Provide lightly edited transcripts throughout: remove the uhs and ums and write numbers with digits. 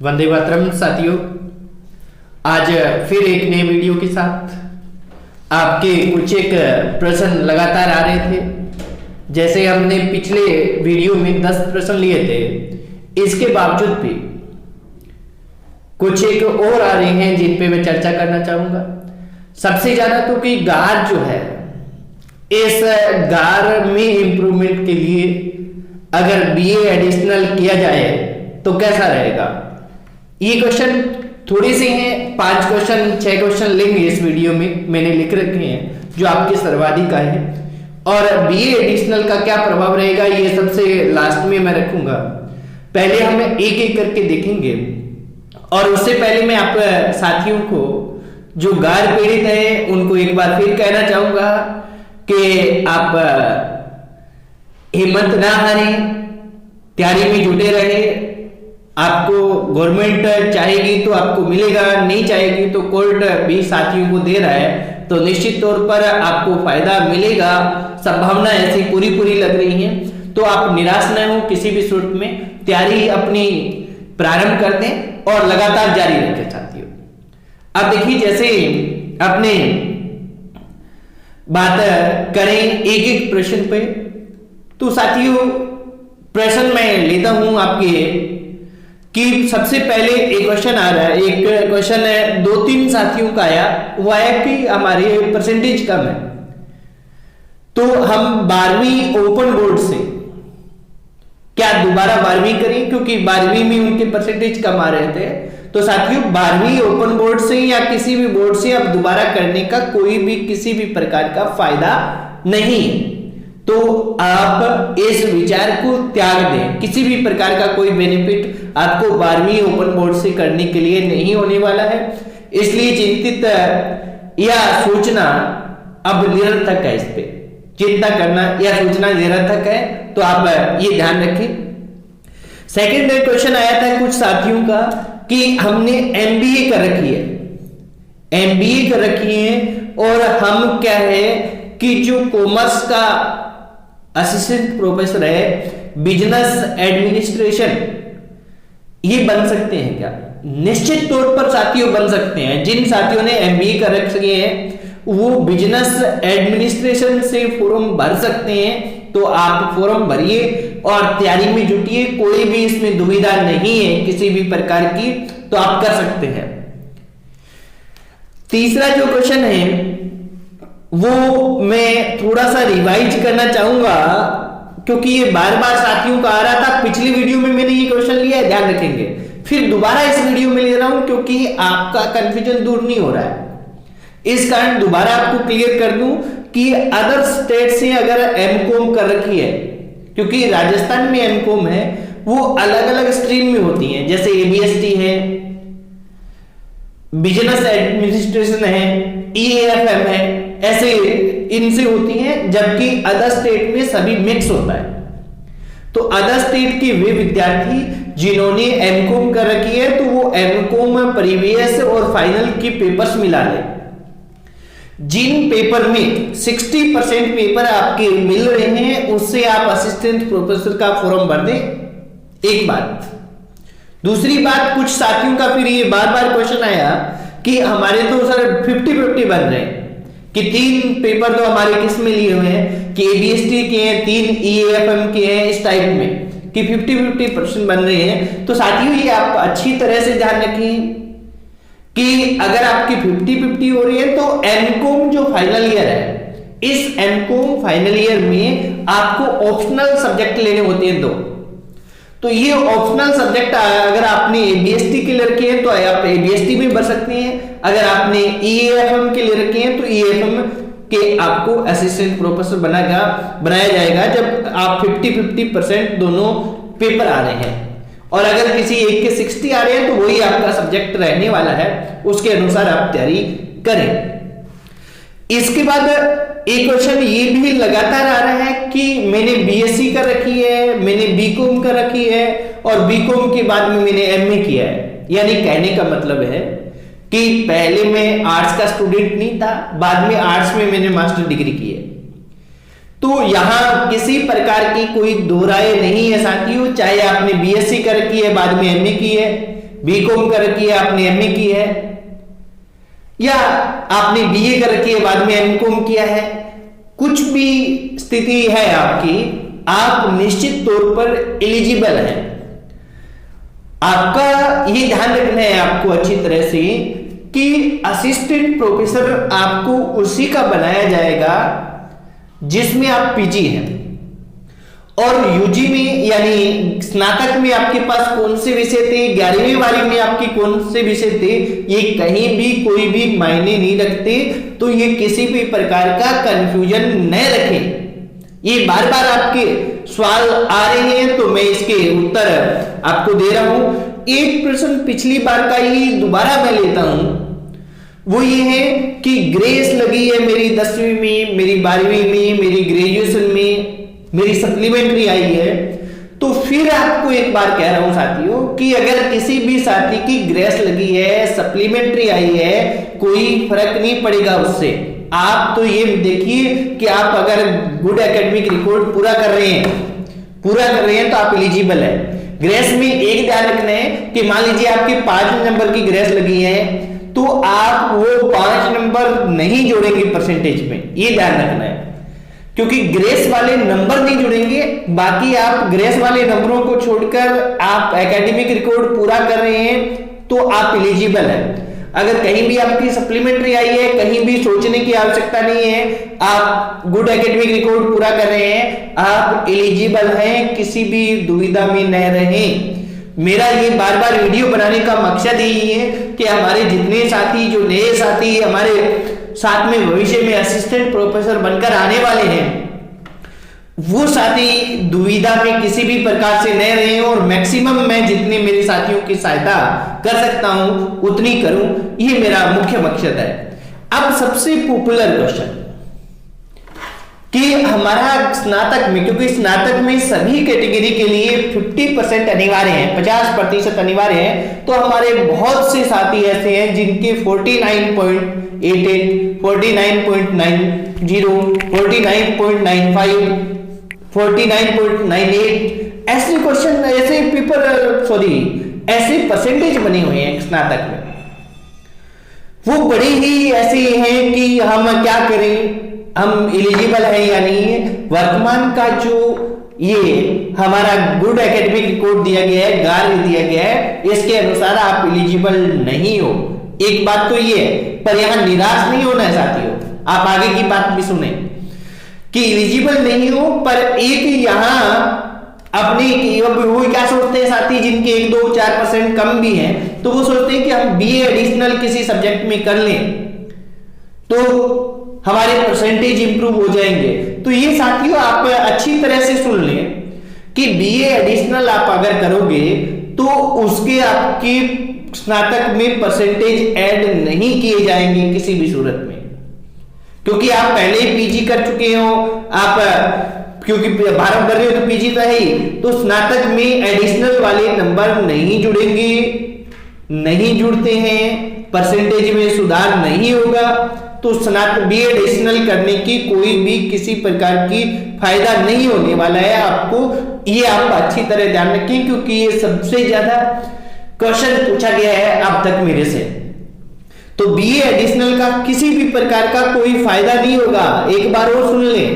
वंदे मातरम साथियों, आज फिर एक नए वीडियो के साथ आपके कुछ एक प्रश्न लगातार आ रहे थे। जैसे हमने पिछले वीडियो में 10 प्रश्न लिए थे, इसके बावजूद भी कुछ एक और आ रहे हैं जिन पे मैं चर्चा करना चाहूंगा। सबसे ज्यादा तो कि गार जो है, इस गार में इंप्रूवमेंट के लिए अगर बीए एडिशनल किया जाए तो कैसा रहेगा। ये क्वेश्चन थोड़े से हैं, 5 क्वेश्चन 6 क्वेश्चन लेंगे इस वीडियो में, मैंने लिख रखे हैं जो आपके सर्वाधिक आए हैं। और बीए एडिशनल का क्या प्रभाव रहेगा ये सबसे लास्ट में मैं रखूंगा। पहले हम एक एक करके देखेंगे। और उससे पहले मैं आप साथियों को जो गार पीड़ित हैं उनको एक बार फिर कहना चाहूंगा कि आप हिम्मत ना हारें, तैयारी में जुटे रहे। आपको गवर्नमेंट चाहेगी तो आपको मिलेगा, नहीं चाहेगी तो कोर्ट भी साथियों को दे रहा है, तो निश्चित तौर पर आपको फायदा मिलेगा। संभावना ऐसी पूरी लग रही है, तो आप निराश न हो, किसी भी सूरत में तैयारी अपनी प्रारंभ कर दें और लगातार जारी रखें साथियों। अब देखिए, जैसे अपने बात करें एक एक प्रश्न पे, तो साथियों प्रश्न मैं लेता हूं आपके कि सबसे पहले एक क्वेश्चन आ रहा है। एक क्वेश्चन है 2-3 साथियों का आया, वो आया कि हमारे परसेंटेज कम है, तो हम 12वीं ओपन बोर्ड से क्या दोबारा 12वीं करें, क्योंकि 12वीं में उनके परसेंटेज कम आ रहे थे। तो साथियों 12वीं ओपन बोर्ड से या किसी भी बोर्ड से अब दोबारा करने का कोई भी किसी भी प्रकार का फायदा नहीं, तो आप इस विचार को त्याग दें। किसी भी प्रकार का कोई बेनिफिट आपको 12वीं ओपन बोर्ड से करने के लिए नहीं होने वाला है, इसलिए चिंतित या सोचना अब निरर्थक है। इस पे चिंता करना या सोचना निरर्थक है, तो आप ये ध्यान रखें। सेकंड क्वेश्चन आया था कुछ साथियों का कि हमने एमबीए कर रखी है, एमबीए कर रखी है और हम क्या है कि जो कॉमर्स का असिस्टेंट प्रोफेसर है बिजनेस एडमिनिस्ट्रेशन, ये बन सकते हैं क्या? निश्चित तौर पर साथियों बन सकते हैं। जिन साथियों ने एमबीए कर रखे हैं वो बिजनेस एडमिनिस्ट्रेशन से फॉर्म भर सकते हैं, तो आप फॉर्म भरिए और तैयारी में जुटिए। कोई भी इसमें दुविधा नहीं है किसी भी प्रकार की, तो आप कर सकते हैं। तीसरा जो क्वेश्चन है वो मैं थोड़ा सा रिवाइज करना चाहूंगा, क्योंकि ये बार साथियों का आ रहा था। पिछली वीडियो में मैंने ये क्वेश्चन लिया है, ध्यान रखेंगे। फिर दोबारा इस वीडियो में ले रहा हूं क्योंकि आपका कंफ्यूजन दूर नहीं हो रहा है, इस कारण दोबारा आपको क्लियर कर दूं कि अदर स्टेट से अगर एमकॉम कर रखी है, क्योंकि राजस्थान में एमकॉम है वो अलग अलग स्ट्रीम में होती है, जैसे एबीएसटी है, बिजनेस एडमिनिस्ट्रेशन है, ईएएफएम है, ऐसे इनसे होती हैं, जबकि अदर स्टेट में सभी मिक्स होता है। तो अदर स्टेट के वे विद्यार्थी जिन्होंने एमकॉम कर रखी है, तो वो एमकॉम प्रीवियस और फाइनल की पेपर्स मिला ले। जिन पेपर में 60% पेपर आपके मिल रहे हैं उससे आप असिस्टेंट प्रोफेसर का फॉर्म भर दें। एक बात। दूसरी बात, कुछ साथियों का फिर ये बार क्वेश्चन आया कि हमारे तो सर 50-50 बन रहे हैं, कि 3 पेपर तो हमारे किस में लिए हुए हैं कि एबीएसटी के हैं, 3 ईएएफएम के हैं, इस टाइप में कि 50-50% बन रहे हैं। तो साथियों ये आप अच्छी तरह से ध्यान रखें कि अगर आपकी 50-50 हो रही है तो एमकॉम जो फाइनल ईयर है, इस एमकॉम फाइनल ईयर में आपको ऑप्शनल सब्जेक्ट लेने होते हैं दो। तो ये ऑप्शनल सब्जेक्ट अगर आपने एबीएसटी के लिए रखे हैं तो आप एबीएसटी में भर सकते हैं, अगर आपने ईएएफएम के लिए रखे हैं तो ईएएफएम के आपको असिस्टेंट प्रोफेसर बनाया जाएगा जब आप 50-50% दोनों पेपर आ रहे हैं। और अगर किसी एक के 60 आ रहे हैं तो वही आपका सब्जेक्ट रहने वाला है, उसके अनुसार आप तैयारी करें। इसके बाद एक क्वेश्चन ये भी लगातार आ रहा है कि मैंने बीएससी कर रखी है, मैंने बीकॉम कर रखी है और बीकॉम के बाद में मैंने एमए किया है। यानी कहने का मतलब है कि पहले मैं आर्ट्स का स्टूडेंट नहीं था, बाद में आर्ट्स में मैंने मास्टर डिग्री की है। तो यहां किसी प्रकार की कोई दो राय नहीं है साथियों, चाहे आपने बीएससी कर रखी है बाद में एमए की है, बीकॉम कर रखी है, आपने एमए की है, या आपने बीए कर रखी है बाद में एमकॉम किया है, कुछ भी स्थिति है आपकी, आप निश्चित तौर पर एलिजिबल हैं। आपका ये ध्यान रखना है आपको अच्छी तरह से कि असिस्टेंट प्रोफेसर आपको उसी का बनाया जाएगा जिसमें आप पीजी हैं, और यूजी में यानी स्नातक में आपके पास कौन से विषय थे, 11वीं 12वीं में आपके कौन से विषय थे, ये कहीं भी कोई भी मायने नहीं रखते। तो ये किसी भी प्रकार का कंफ्यूजन न रखें। ये बार बार आपके सवाल आ रहे हैं तो मैं इसके उत्तर आपको दे रहा हूं। एक प्रश्न पिछली बार का ही दोबारा मैं लेता हूं, वो ये है कि ग्रेस लगी है मेरी 10वीं में, मेरी 12वीं में, मेरी ग्रेजुएशन में, मेरी सप्लीमेंट्री आई है। तो फिर आपको एक बार कह रहा हूं साथियों कि अगर किसी भी साथी की ग्रेस लगी है, सप्लीमेंट्री आई है, कोई फर्क नहीं पड़ेगा उससे। आप तो ये देखिए कि आप अगर गुड एकेडमिक रिकॉर्ड पूरा कर रहे हैं तो आप एलिजिबल है। ग्रेस में एक ध्यान रखना है कि मान लीजिए आपकी 5 नंबर की ग्रेस लगी है तो आप वो 5 नंबर नहीं जोड़ेंगे परसेंटेज में, ये ध्यान रखना है, क्योंकि ग्रेस वाले नंबर नहीं जुड़ेंगे। बाकी आप ग्रेस वाले नंबरों को छोड़कर आप एकेडमिक रिकॉर्ड पूरा कर रहे हैं तो आप एलिजिबल है। अगर कहीं भी आपकी सप्लीमेंट्री आई है, कहीं भी सोचने की आवश्यकता नहीं है, आप गुड एकेडमिक रिकॉर्ड पूरा कर रहे हैं, आप एलिजिबल हैं, किसी भी दुविधा में न रहें। मेरा ये बार बार वीडियो बनाने का मकसद यही है कि हमारे जितने साथी, जो नए साथी हमारे साथ में भविष्य में असिस्टेंट प्रोफेसर बनकर आने वाले हैं, वो साथी दुविधा में किसी भी प्रकार से न रहे और मैक्सिमम मैं जितने मेरे साथियों की सहायता कर सकता हूं उतनी करूं, ये मेरा मुख्य मकसद है। अब सबसे पॉपुलर क्वेश्चन कि हमारा स्नातक में, क्योंकि स्नातक में सभी कैटेगरी के लिए 50% अनिवार्य है, 50% अनिवार्य है, तो हमारे बहुत से साथी ऐसे हैं जिनके 49.88, 49.90, 49.95, 49.98 ऐसे क्वेश्चन, ऐसे पेपर, ऐसे परसेंटेज बने हुए हैं स्नातक में। वो बड़े ही ऐसे हैं कि हम क्या करें, हम एलिजिबल है या नहीं है। वर्तमान का जो ये हमारा गुड एकेडमिक रिकॉर्ड दिया गया है, गार दिया गया है, इसके अनुसार आप एलिजिबल नहीं हो। एक बात तो ये है, पर यहां निराश नहीं होना है साथियों, आप आगे की बात भी सुने कि एलिजिबल नहीं हो, पर एक यहां अपनी वो क्या सोचते हैं साथी जिनके 1, 2, 4% कम भी हैं, तो वो सोचते हैं कि हम बीए एडिशनल किसी सब्जेक्ट में कर लें तो हमारे परसेंटेज इंप्रूव हो जाएंगे। तो ये साथियों आप अच्छी तरह से सुन लें कि बीए एडिशनल आप अगर करोगे तो उसके आपके स्नातक में परसेंटेज ऐड नहीं किए जाएंगे किसी भी सूरत में, क्योंकि आप पहले ही पीजी कर चुके हो, आप क्योंकि 12 कर रहे हो तो पीजी तो है ही, तो स्नातक में एडिशनल वाले नंबर नहीं जुड़ेंगे, नहीं जुड़ते हैं, परसेंटेज में सुधार नहीं होगा। तो स्नातक बी एडिशनल करने की कोई भी किसी प्रकार की फायदा नहीं होने वाला है आपको, ये आप अच्छी तरह ध्यान रखें, क्योंकि ये सबसे ज्यादा क्वेश्चन पूछा गया है अब तक मेरे से। तो बीए एडिशनल का किसी भी प्रकार का कोई फायदा नहीं होगा, एक बार और सुन लें,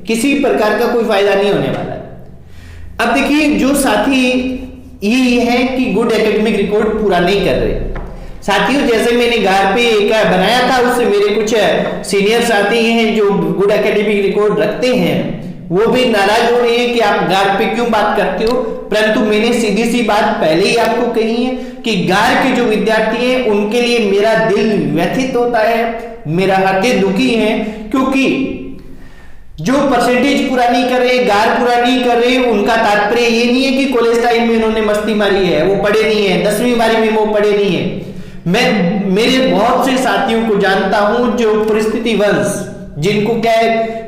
किसी प्रकार का कोई फायदा नहीं होने वाला है। अब देखिए जो साथी ये है कि गुड एकेडमिक रिकॉर्ड पूरा नहीं कर रहे साथियों, जैसे मैंने गार पे एक बनाया था, उससे मेरे कुछ सीनियर साथी हैं जो गुड एकेडमिक रिकॉर्ड रखते हैं, वो भी नाराज हो रहे हैं कि आप गार पे क्यों बात करते हो, परंतु मैंने सीधी सी बात पहले ही आपको कही है कि गार के जो विद्यार्थी हैं उनके लिए मेरा दिल व्यथित होता है, मेरा हृदय दुखी है, क्योंकि जो परसेंटेज पूरा नहीं कर रहे, गार पूरा नहीं कर रहे, उनका तात्पर्य ये नहीं है कि कॉलेज टाइम में उन्होंने मस्ती मारी है, वो पढ़े नहीं है, 10वीं 12वीं में वो पढ़े नहीं है। मैं मेरे बहुत से साथियों को जानता हूं जो परिस्थिति वंश, जिनको क्या है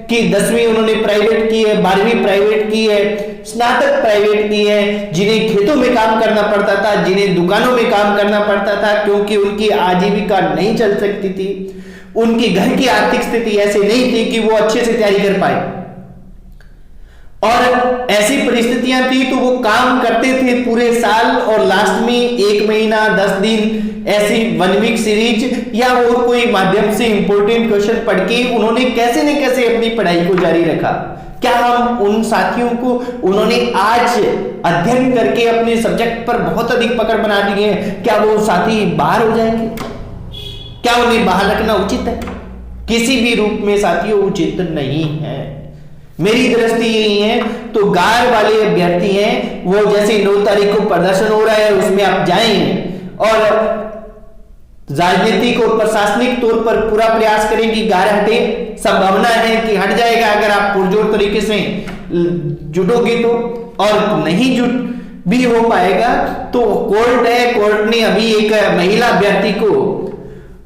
कि 10वीं उन्होंने प्राइवेट की है, 12वीं प्राइवेट की है, स्नातक प्राइवेट की है, जिन्हें खेतों में काम करना पड़ता था, जिन्हें दुकानों में काम करना पड़ता था, क्योंकि उनकी आजीविका नहीं चल सकती थी, उनकी घर की आर्थिक स्थिति ऐसे नहीं थी कि वो अच्छे से तैयारी कर पाए। और ऐसी परिस्थितियां थी तो वो काम करते थे पूरे साल, और लास्ट में 1 महीना 10 दिन ऐसी 1 वीक सीरीज या और कोई माध्यम से इंपॉर्टेंट क्वेश्चन पढ़ के उन्होंने कैसे न कैसे अपनी पढ़ाई को जारी रखा। क्या हम उन साथियों को उन्होंने आज अध्ययन करके अपने सब्जेक्ट पर बहुत अधिक पकड़ बना दी है, क्या वो साथी बाहर हो जाएंगे? क्या उन्हें बाहर रखना उचित है? किसी भी रूप में साथियों उचित नहीं है। मेरी दृष्टि यही है। तो गार वाले अभ्यर्थी हैं वो जैसे 9 तारीख को प्रदर्शन हो रहा है उसमें आप जाएं और राजनीतिक और प्रशासनिक तौर पर पूरा प्रयास करें कि गार हटे। संभावना है कि हट जाएगा अगर आप पुरजोर तरीके से जुटोगे तो, और नहीं जुट भी हो पाएगा तो कोर्ट है, कोर्ट ने अभी एक महिला अभ्यर्थी को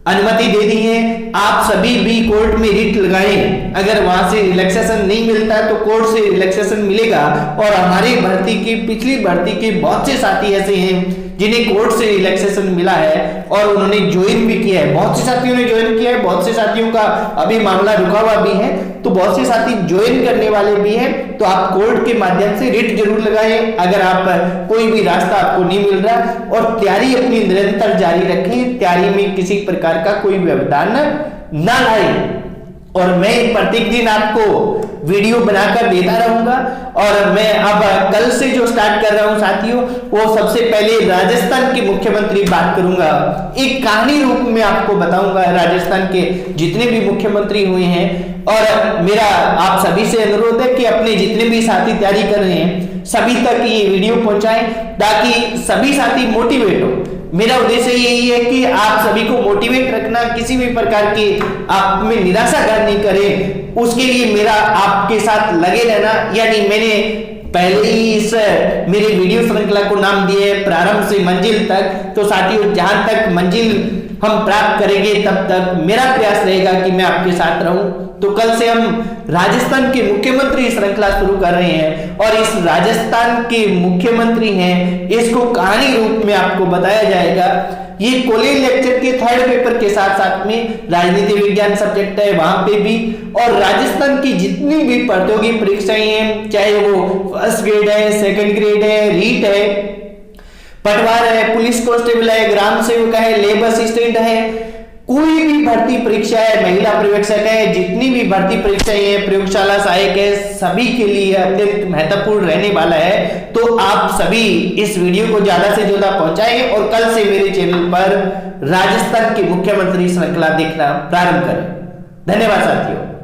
अनुमति दे दी है। आप सभी भी कोर्ट में रिट लगाएं। अगर वहां से रिलैक्सेशन नहीं मिलता तो कोर्ट से रिलैक्सेशन मिलेगा। और हमारी भर्ती की पिछली भर्ती के बहुत से साथी ऐसे हैं जिन्हें कोर्ट से रिलैक्सेशन मिला है और उन्होंने ज्वाइन भी किया है। बहुत से साथियों ने ज्वाइन किया है, बहुत से साथियों का अभी मामला रुका हुआ भी है, तो बहुत से साथी ज्वाइन करने वाले भी हैं। तो आप कोर्ट के माध्यम से रिट जरूर लगाएं अगर आप कोई भी रास्ता आपको नहीं मिल रहा, और तैयारी अपनी निरंतर जारी रखें। तैयारी में किसी प्रकार का कोई व्यवधान ना लाएं। और मैं प्रत्येक दिन आपको वीडियो बनाकर देता रहूंगा। और मैं अब कल से जो स्टार्ट कर रहा हूं साथियों, वो सबसे पहले राजस्थान के मुख्यमंत्री बात करूंगा। एक कहानी रूप में आपको बताऊंगा राजस्थान के जितने भी मुख्यमंत्री हुए हैं। और मेरा आप सभी से अनुरोध है कि अपने जितने भी साथी तैयारी कर रहे हैं सभी तक ये वीडियो पहुंचाएं ताकि सभी साथी मोटिवेट हो। मेरा उद्देश्य यही है कि आप सभी को मोटिवेट रखना, किसी भी प्रकार की आप में निराशा नहीं करें, उसके लिए मेरा आपके साथ लगे रहना। यानी मैंने पहले ही इस मेरे वीडियो श्रृंखला को नाम दिया है प्रारंभ से मंजिल तक। तो साथियों जहां तक मंजिल हम प्राप्त करेंगे तब तक मेरा प्रयास रहेगा कि मैं आपके साथ रहूं। तो कल से हम राजस्थान के मुख्यमंत्री श्रृंखला शुरू कर रहे हैं और इस राजस्थान के मुख्यमंत्री हैं इसको कहानी रूप में आपको बताया जाएगा। ये कॉलेज लेक्चर के 3rd पेपर के साथ साथ में राजनीति विज्ञान सब्जेक्ट है वहां पे भी, और राजस्थान की जितनी भी प्रतियोगी परीक्षाएं हैं चाहे वो फर्स्ट ग्रेड है, सेकंड ग्रेड है, रीट है, पटवार है, पुलिस कांस्टेबल है, ग्राम सेवक है, लेबर असिस्टेंट है, कोई भी भर्ती परीक्षा है, महिला पर्यवेक्षक है, जितनी भी भर्ती परीक्षाएं हैं, प्रयोगशाला सहायक है, सभी के लिए अत्यंत महत्वपूर्ण रहने वाला है। तो आप सभी इस वीडियो को ज्यादा से ज्यादा पहुंचाएं और कल से मेरे चैनल पर राजस्थान के मुख्यमंत्री श्रृंखला देखना प्रारंभ करें। धन्यवाद साथियों।